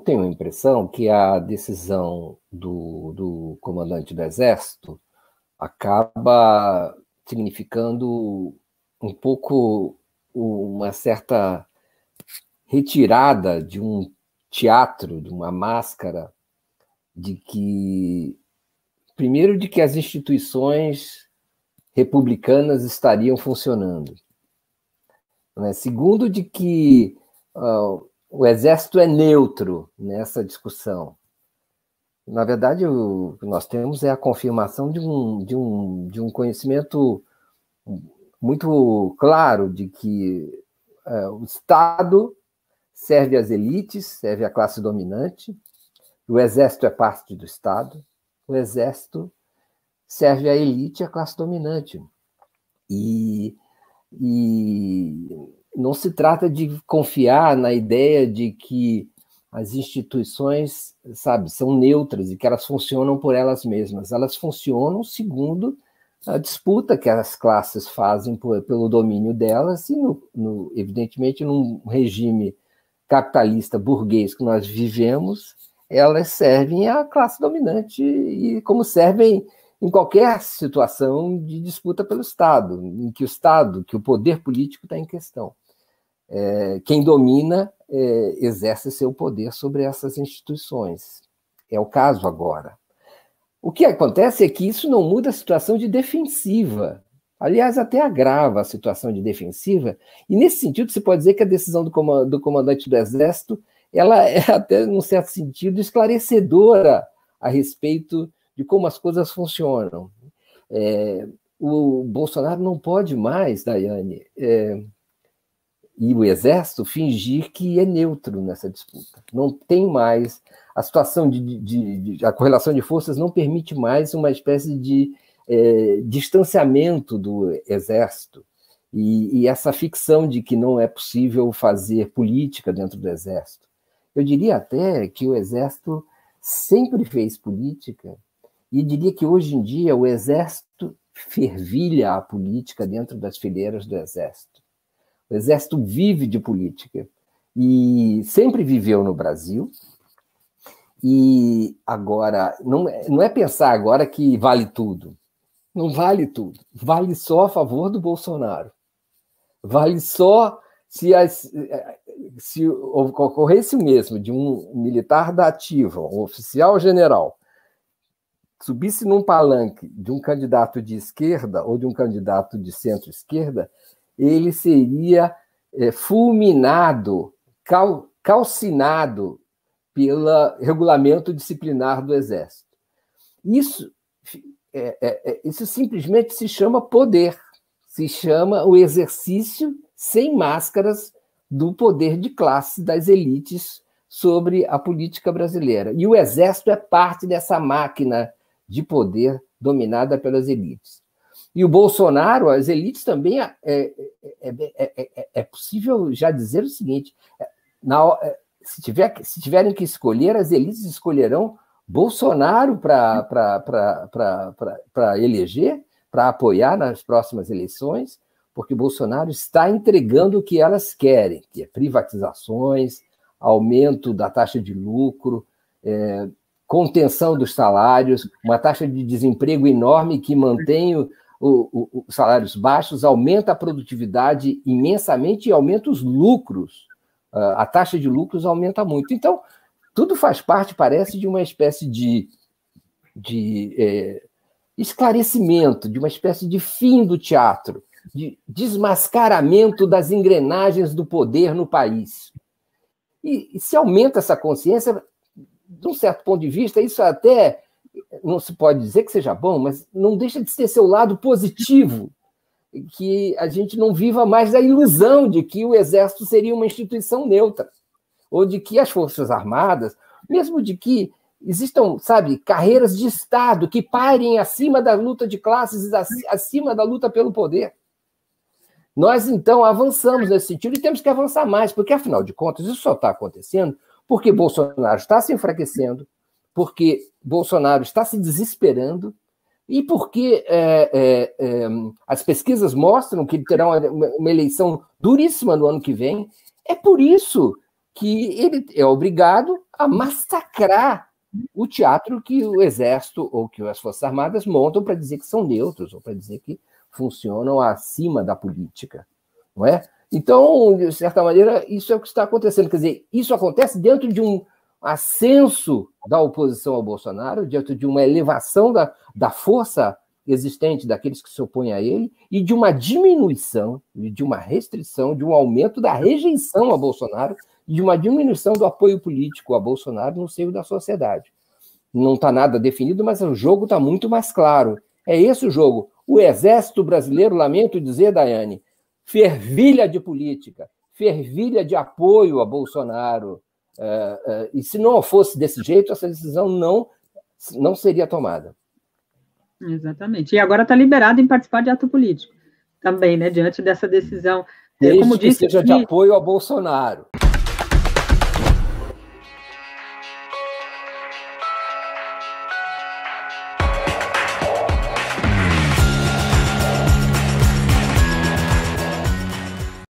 tenho a impressão que a decisão do comandante do Exército acaba significando um pouco uma certa retirada de um teatro, de uma máscara, de que, primeiro, de que as instituições republicanas estariam funcionando, né? Segundo, de que o Exército é neutro nessa discussão. Na verdade, o que nós temos é a confirmação de um conhecimento muito claro de que o Estado serve às elites, serve à classe dominante, o Exército é parte do Estado, o Exército serve à elite e à classe dominante. E não se trata de confiar na ideia de que as instituições, sabe, são neutras e que elas funcionam por elas mesmas. Elas funcionam segundo a disputa que as classes fazem pelo domínio delas e, evidentemente, num regime capitalista burguês que nós vivemos, elas servem à classe dominante e como servem em qualquer situação de disputa pelo Estado, em que o poder político está em questão. Quem domina exerce seu poder sobre essas instituições. É o caso agora. O que acontece é que isso não muda a situação de defensiva. Aliás, até agrava a situação de defensiva, e nesse sentido se pode dizer que a decisão do comandante do Exército ela é até, num certo sentido, esclarecedora a respeito de como as coisas funcionam. O Bolsonaro não pode mais, Daiane, e o Exército fingir que é neutro nessa disputa. Não tem mais... A situação a correlação de forças não permite mais uma espécie de distanciamento do Exército e essa ficção de que não é possível fazer política dentro do Exército. Eu diria até que o Exército sempre fez política e diria que hoje em dia o Exército fervilha a política dentro das fileiras do Exército. O Exército vive de política e sempre viveu no Brasil. E agora, não é pensar agora que vale tudo. Não vale tudo. Vale só a favor do Bolsonaro. Vale só se ocorresse o mesmo de um militar da ativa, um oficial general, subisse num palanque de um candidato de esquerda ou de um candidato de centro-esquerda, ele seria fulminado, calcinado pelo regulamento disciplinar do Exército. Isso simplesmente se chama poder, se chama o exercício sem máscaras do poder de classe das elites sobre a política brasileira. E o Exército é parte dessa máquina de poder dominada pelas elites. E o Bolsonaro, as elites também... É possível já dizer o seguinte... Se tiverem que escolher, as elites escolherão Bolsonaro para eleger, para apoiar nas próximas eleições, porque Bolsonaro está entregando o que elas querem, que é privatizações, aumento da taxa de lucro, contenção dos salários, uma taxa de desemprego enorme que mantém os salários baixos, aumenta a produtividade imensamente e aumenta os lucros. A taxa de lucros aumenta muito. Então, tudo faz parte, parece, de uma espécie de esclarecimento, de uma espécie de fim do teatro, de desmascaramento das engrenagens do poder no país. E se aumenta essa consciência, de um certo ponto de vista, isso até não se pode dizer que seja bom, mas não deixa de ter seu lado positivo, que a gente não viva mais da ilusão de que o Exército seria uma instituição neutra, ou de que as Forças Armadas, mesmo de que existam, sabe, carreiras de Estado que parem acima da luta de classes, acima da luta pelo poder. Nós, então, avançamos nesse sentido e temos que avançar mais, porque, afinal de contas, isso só está acontecendo porque Bolsonaro está se enfraquecendo, porque Bolsonaro está se desesperando e porque as pesquisas mostram que ele terá uma eleição duríssima no ano que vem. É por isso que ele é obrigado a massacrar o teatro que o Exército ou que as Forças Armadas montam para dizer que são neutros, ou para dizer que funcionam acima da política, não é? Então, de certa maneira, isso é o que está acontecendo. Quer dizer, isso acontece dentro de um ascenso da oposição ao Bolsonaro, dentro de uma elevação da força existente daqueles que se opõem a ele, e de uma diminuição, de uma restrição, de um aumento da rejeição a Bolsonaro, e de uma diminuição do apoio político a Bolsonaro no seio da sociedade. Não está nada definido, mas o jogo está muito mais claro. É esse o jogo. O Exército Brasileiro, lamento dizer, Daiane, fervilha de política, fervilha de apoio a Bolsonaro. E se não fosse desse jeito, essa decisão não seria tomada. Exatamente. E agora está liberado em participar de ato político também, né? Diante dessa decisão. Desde como disse, que seja de apoio a Bolsonaro.